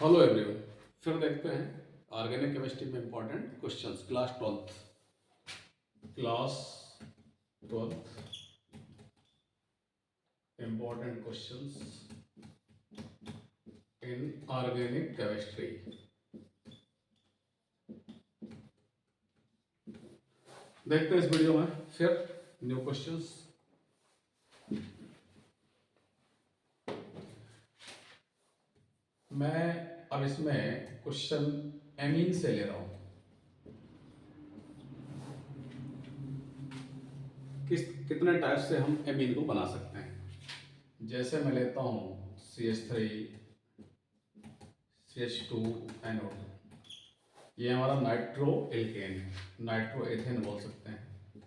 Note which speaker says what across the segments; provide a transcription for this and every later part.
Speaker 1: Hello everyone, फिर देखते हैं ऑर्गेनिक केमिस्ट्री में important questions. Class twelfth important questions in organic chemistry. देखते हैं इस वीडियो में फिर न्यू क्वेश्चंस। मैं अब इसमें क्वेश्चन एमीन से ले रहा हूं। कितने टाइप से हम एमीन को बना सकते हैं। जैसे मैं लेता हूं CH3 CH2NO2, ये हमारा नाइट्रो एल्केन है, नाइट्रो एथेन बोल सकते हैं,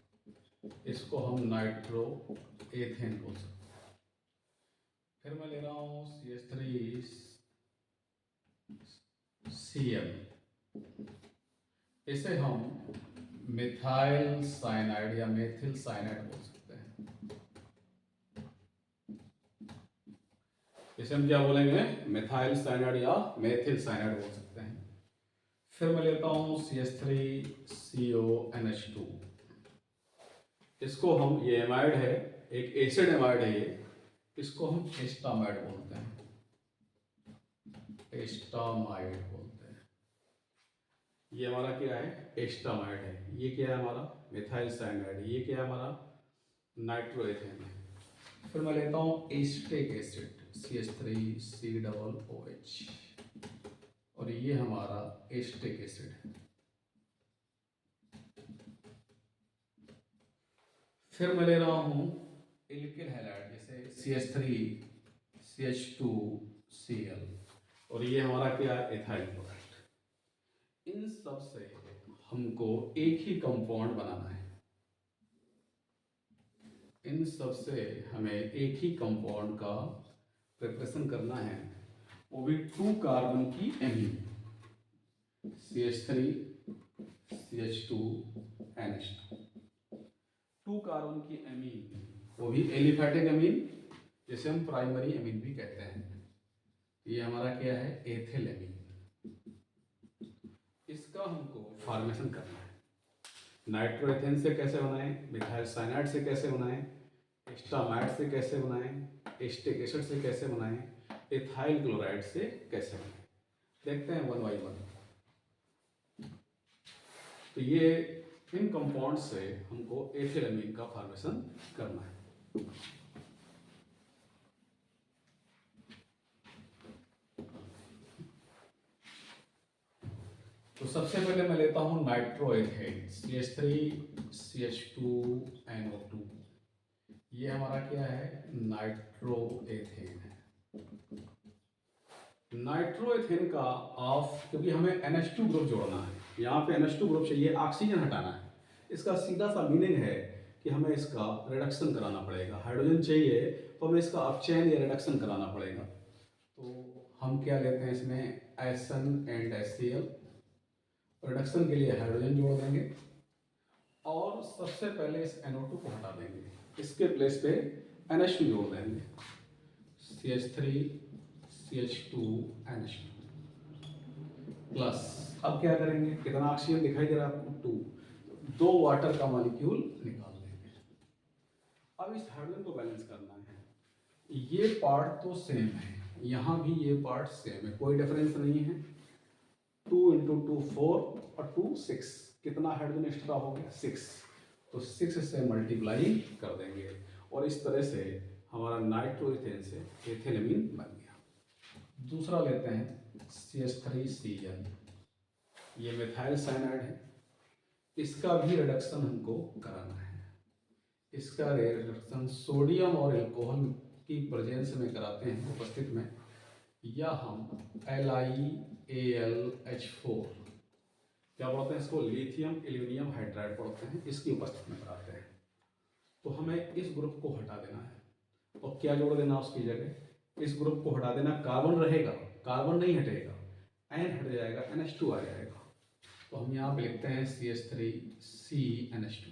Speaker 1: इसको हम नाइट्रो एथेन बोल सकते हैं। फिर मैं ले रहा हूं CH3Cl, इसे हम मिथाइल साइनाइड या मेथिल साइनाइड बोल सकते हैं। इसे हम क्या बोलेंगे? मिथाइल साइनाइड या मेथिल साइनाइड बोल सकते हैं। फिर मैं लेता हूं CH3CONH2, इसको हम, ये एमाइड है, एक एसिड एमाइड है ये, इसको हम एस्टामाइड बोलते हैं, एस्टामाइड बोलते हैं। ये हमारा क्या है? एस्टामाइड है। ये क्या है? हमारा मिथाइल साइनाइड। ये क्या है? हमारा नाइट्रोएथेन है। फिर मैं लेता हूँ एस्टिक एसिड CH3COOH, और ये हमारा एस्टिक एसिड है। फिर मैं ले रहा हूँ एल्किल हैलाइड, जैसे CH3CH2Cl, और ये हमारा क्या है? Ethyl chloride. इन सब से हमको एक ही कंपाउंड बनाना है। इन सब से हमें एक ही कंपाउंड का प्रिपरेशन करना है, वो भी 2 कार्बन की एमीन, CH3 CH2NH2, 2 कार्बन की एमीन, वो भी एलिफैटिक एमीन, जिसे हम प्राइमरी एमीन भी कहते हैं। ये हमारा क्या है? Ethyl amine. इसका हमको फॉर्मेशन करना है। नाइट्रोएथेन से कैसे बनाएं, मिथाइल साइनाइड से कैसे बनाएं, एस्टामाइड से कैसे बनाएं, एस्टिक एसिड से कैसे बनाएं, एथाइल क्लोराइड से कैसे बनाएं, देखते हैं वन बाई वन। तो ये इन कंपाउंड से हमको एथिल एमीन का फॉर्मेशन करना है। तो सबसे पहले मैं लेता हूं नाइट्रोएथेन CH3CH2NO2, ये हमारा क्या है? नाइट्रोएथेन है। नाइट्रोएथेन का ऑफ, क्योंकि हमें NH2 ग्रुप जोड़ना है, यहाँ पे NH2 ग्रुप चाहिए, ऑक्सीजन हटाना है। इसका सीधा सा मीनिंग है कि हमें इसका रिडक्शन कराना पड़ेगा। हाइड्रोजन चाहिए तो हमें इसका अपचयन या रिडक्शन कराना पड़ेगा। तो हम क्या लेते हैं इसमें? SN एंड HCl, रिडक्शन के लिए हाइड्रोजन जोड़ देंगे, और सबसे पहले इस NO2 को हटा देंगे, इसके प्लेस पे NH2 जोड़ देंगे, CH3 CH2NH2 प्लस। अब क्या करेंगे? कितना ऑक्सीजन दिखाई दे रहा है आपको? 2। 2 वाटर का मॉलिक्यूल निकाल देंगे। अब इस हाइड्रोजन को बैलेंस करना है। ये पार्ट तो सेम है, यहाँ भी ये पार्ट सेम है, कोई डिफरेंस नहीं है। 2 × 2 4 और 2 6, कितना हाइड्रोजन एक्स्ट्रा हो गया? 6। तो 6 से मल्टीप्लाई कर देंगे, और इस तरह से हमारा नाइट्रोएथेन से एथिल एमीन बन गया। दूसरा लेते हैं CH3Cl, ये मिथाइल साइनाइड है, इसका भी रिडक्शन हमको कराना है। इसका रिडक्शन सोडियम और एल्कोहल की प्रेजेंस में कराते हैं, उपस्थित में, या हम LiAlH4, क्या बोलते हैं इसको? लिथियम एल्यूमिनियम हाइड्राइड पढ़ते हैं, इसकी उपस्थिति में कराते हैं। तो हमें इस ग्रुप को हटा देना है, और क्या जोड़ देना उसकी जगह? इस ग्रुप को हटा देना, कार्बन रहेगा, कार्बन नहीं हटेगा, N हट जाएगा, NH2 आ जाएगा। तो हम यहाँ पे लिखते हैं CH3CNH2।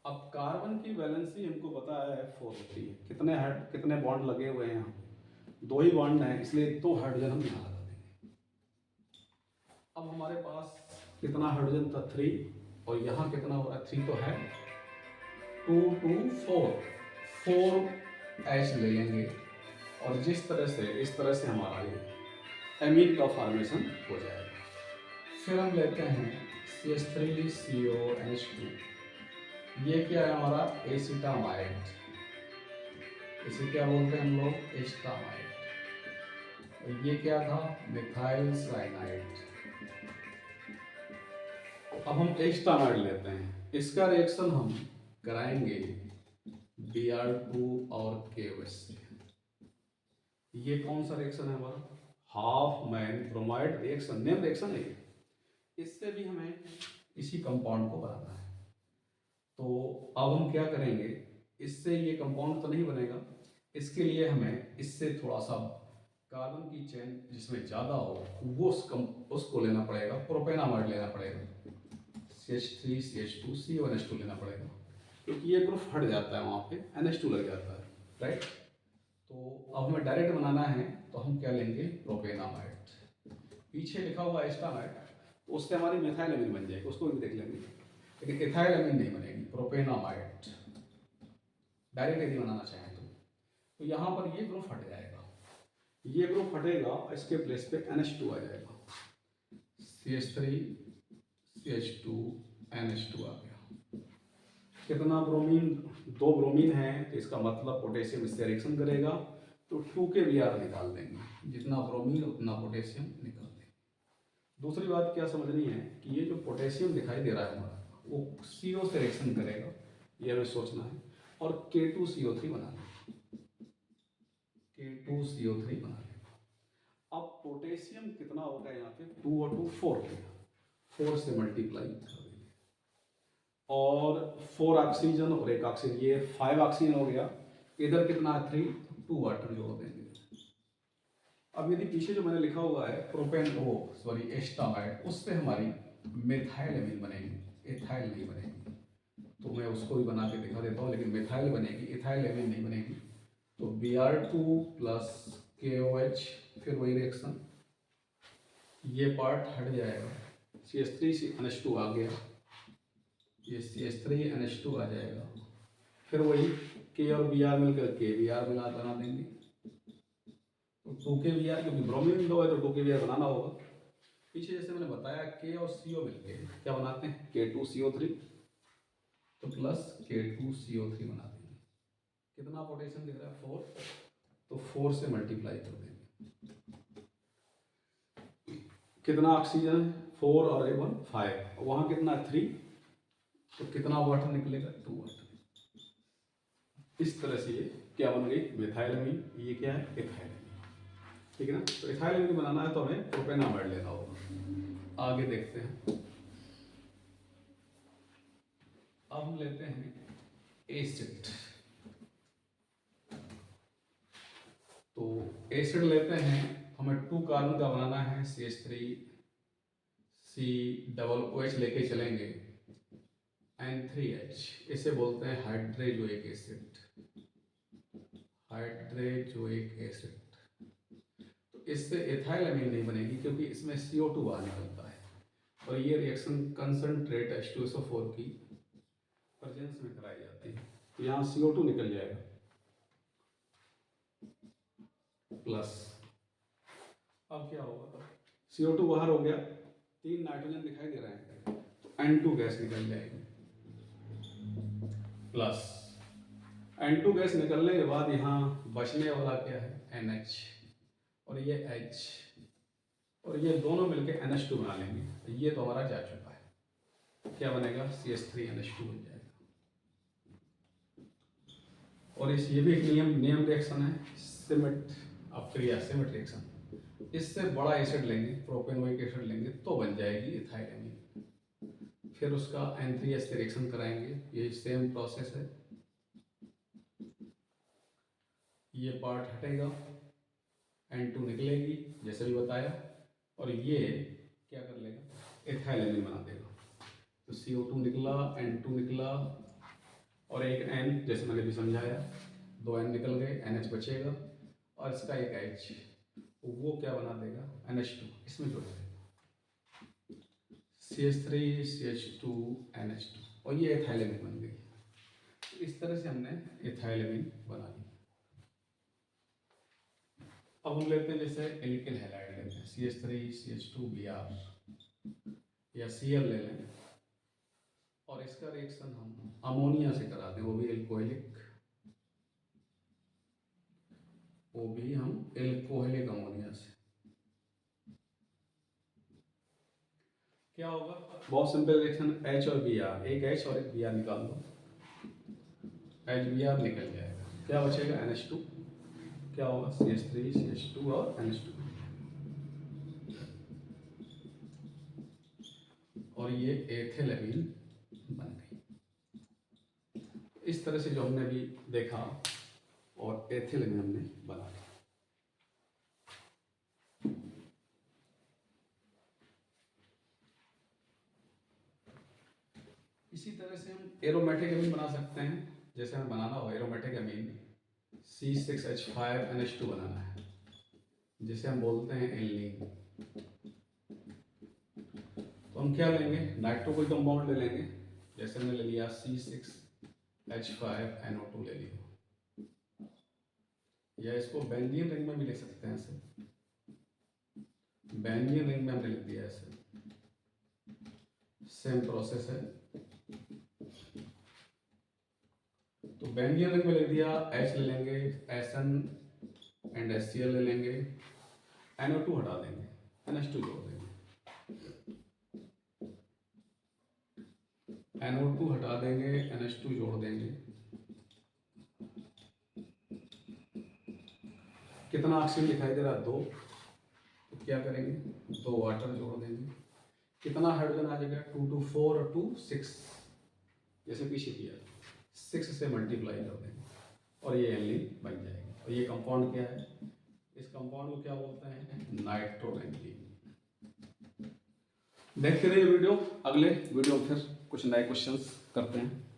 Speaker 1: अब कार्बन की वैलेंसी हमको पता है 4 होती है। कितने बॉन्ड लगे हुए हैं यहाँ? 2 ही बॉन्ड हैं, इसलिए 2 हाइड्रोजन हम यहाँ लगा अब हमारे पास कितना हाइड्रोजन था 3 और यहाँ कितना हो रहा है 3 तो है 2 2 4 4 H ले लेंगे और जिस तरह से इस तरह से हमारा ये एमीन का फॉर्मेशन हो जाएगा। फिर हम लेते हैं CH3CONH2, ये क्या है हमारा एसिटामाइड, इसे क्या बोलते हैं हम लोग एसिटामाइड। और ये क्या था मिथाइल साइनाइड। अब हम एसिटामाइड लेते हैं, इसका रिएक्शन हम कराएंगे Br2 और KOH से। ये कौन सा रिएक्शन है हमारा half man bromide reaction, name reaction है ये। इससे भी हमें इसी कंपाउंड को बनाना है। तो अब हम क्या करेंगे, इससे ये कंपाउंड तो नहीं बनेगा, इसके लिए हमें इससे थोड़ा सा कार्बन की चेन जिसमें ज़्यादा हो वो उसको लेना पड़ेगा, प्रोपेनामाइड लेना पड़ेगा, CH3CH2CONH2 लेना पड़ेगा, क्योंकि ये ग्रुप हट जाता है, वहाँ पे NH2 लग जाता है, राइट। तो अब हमें डायरेक्ट बनाना है तो हम क्या लेंगे प्रोपेनामाइड, पीछे लिखा हुआ एस्टामाइड, तो उससे हमारी मिथाइल एमीन बन जाएगी, उसको भी देख लेंगे, लेकिन इथाइल एमीन नहीं बनेगी, प्रोपेनामाइड डायरेक्ट यदि बनाना चाहें तो यहाँ पर ये ग्रुप हट जाएगा, ये ग्रुप हटेगा, इसके प्लेस पे NH2 आ जाएगा, CH3CH2 NH2 आ गया। कितना ब्रोमीन, 2 ब्रोमीन है, तो इसका मतलब पोटेशियम इससे रिएक्शन करेगा, तो 2 के Br निकाल देंगे, जितना ब्रोमीन उतना पोटेशियम निकाल देंगे। दूसरी बात क्या समझनी है कि ये जो पोटेशियम दिखाई दे रहा है हमारा वो CO से रिएक्शन करेगा, ये हमें सोचना है, और K2CO3 बना लेगा, K2CO3 बना लेगा। अब पोटेशियम कितना होगा यहाँ पे 2 और 2 4 होगा, 4 से मल्टीप्लाई कर देंगे, और 4 ऑक्सीजन और 1 ऑक्सीजन, ये 5 ऑक्सीजन हो गया, इधर कितना है 3, 2 वाटर जोड़ देंगे। अब यदि पीछे जो मैंने लिखा हुआ है एस्टामाइड, उससे हमारी मिथाइल एमीन बनेगी, इथाइल नहीं बनेगी, तो मैं उसको भी बना के दिखा देता हूँ, लेकिन मिथाइल बनेगी, इथाइल एमीन नहीं बनेगी। तो Br2 प्लस KOH, फिर वही रिएक्शन, ये पार्ट हट जाएगा, CH3NH2 आ गया, ये CH3NH2 आ जाएगा, फिर वही K और Br मिलकर KBr बना देंगे, तो 2 KBr, क्योंकि ब्रोमीन 2 है तो 2 KBr बनाना होगा। पीछे जैसे मैंने बताया K और CO मिलके क्या बनाते हैं K2CO3, तो प्लस K2CO3 बना देंगे। कितना पोटेशियम दिख रहा है 4, तो 4 से मल्टीप्लाई कर देंगे। कितना ऑक्सीजन है 4 और 1 5, वहाँ कितना 3, तो कितना वाटर निकलेगा 2 वाटर। इस तरह से ये क्या बन गई मिथाइल एमीन, ये क्या है इथाइल एमीन, ठीक है ना। तो इथाइल एमीन बनाना है तो हमें प्रोपेनामाइड लेना होगा। आगे देखते हैं, अब हम लेते हैं एसिड। तो एसिड लेते हैं, हमें 2 कार्बन का बनाना है, CH3COOH लेके चलेंगे, N3H, इसे बोलते हैं हाइड्रोजोइक एसिड, हाइड्रोजोइक एसिड। तो इससे इथाइल एमीन नहीं बनेगी, क्योंकि इसमें CO2 बाहर निकलता है, और ये रिएक्शन कंसंट्रेट H2SO4 की प्रेजेंस में कराई जाती है, तो यहाँ CO2 निकल जाएगा, प्लस अब क्या होगा CO2 बाहर हो गया, 3 नाइट्रोजन दिखाई दे रहे हैं, तो N2 गैस निकल जाएगी, प्लस N2 गैस निकलने के बाद यहाँ बचने वाला क्या है NH, और ये H, और ये दोनों मिलके NH2 बना लेंगे, तो ये तो हमारा जा चुका है, क्या बनेगा CH3NH2 बन जाएगा। और इस ये भी एक नियम रिएक्शन है, सिमेट अपक्रिया, सिमेट रिएक्शन, इससे बड़ा एसिड लेंगे, प्रोपेनोइक एसिड लेंगे तो बन जाएगी इथाइल एमीन, फिर उसका N3H से रिएक्शन कराएंगे, ये सेम प्रोसेस है, ये पार्ट हटेगा, N2 निकलेगी जैसे भी बताया, और ये क्या कर लेगा इथाइल एमीन बना देगा, तो CO2 निकला, N2 निकला, और एक N जैसे मैंने भी समझाया, 2 N निकल गए, NH बचेगा, और इसका एक H, वो क्या बना देगा NH2, इसमें जुड़ जाएगा। CH3 CH2 NH2 और ये एथाइलेमिन बन गई। तो इस तरह से हमने एथाइलेमिन बना ली। अब हम लेते हैं जैसे एल्किल हैलाइड लेते हैं CH3 CH2 Br या Cl ले लें और इसका रिएक्शन हम अमोनिया से कराते हैं, वो भी एल्कोहलिक, वो भी हम एल्कोहलिक अमोनिया से। क्या होगा? बहुत सिंपल रिएक्शन, H और Br, एक H और एक Br निकाल दो, HBr निकल जाएगा, क्या बचेगा? NH2। क्या होगा? CH3 CH2 और NH2 और ये एथिलेमीन बन गई। इस तरह से जो हमने अभी देखा और एथिलेमीन हमने बना लिया। इसी तरह से हम एरोमेटिक अमीन बना सकते हैं। जैसे हमें बनाना हो एरोमेटिक अमीन C6H5NH2 बनाना है, जिसे हम बोलते हैं एल्नीन। तो हम क्या लेंगे? नाइट्रो कोई कंपाउंड ले लेंगे, जैसे हमने ले लिया C6H5NO2 ले लिया, या इसको बेंजीन रिंग में भी ले सकते हैं ऐसे, बेंजीन रिंग में हमने लिख दिया ऐसे, सेम प्रोसेस है। तो बेंजीन रिंग में लिख दिया, H ले लेंगे, Sn एंड HCl ले लेंगे, NO2 हटा देंगे, NH2 जोड़ देंगे, NO2 हटा देंगे, NH2 जोड़ देंगे। कितना ऑक्सीजन दिखाई दे रहा है? 2। तो क्या करेंगे? 2 वाटर जोड़ देंगे। कितना हाइड्रोजन आ जाएगा? 2 to 4 और 2 6, जैसे पीछे किया, 6 से मल्टीप्लाई कर देंगे और ये एल्नीन बन जाएगा। और ये कंपाउंड क्या है? इस कंपाउंड को क्या बोलते हैं? नाइट्रोबेंजीन। देखते रहिए वीडियो, अगले वीडियो में फिर कुछ नए क्वेश्चंस करते हैं।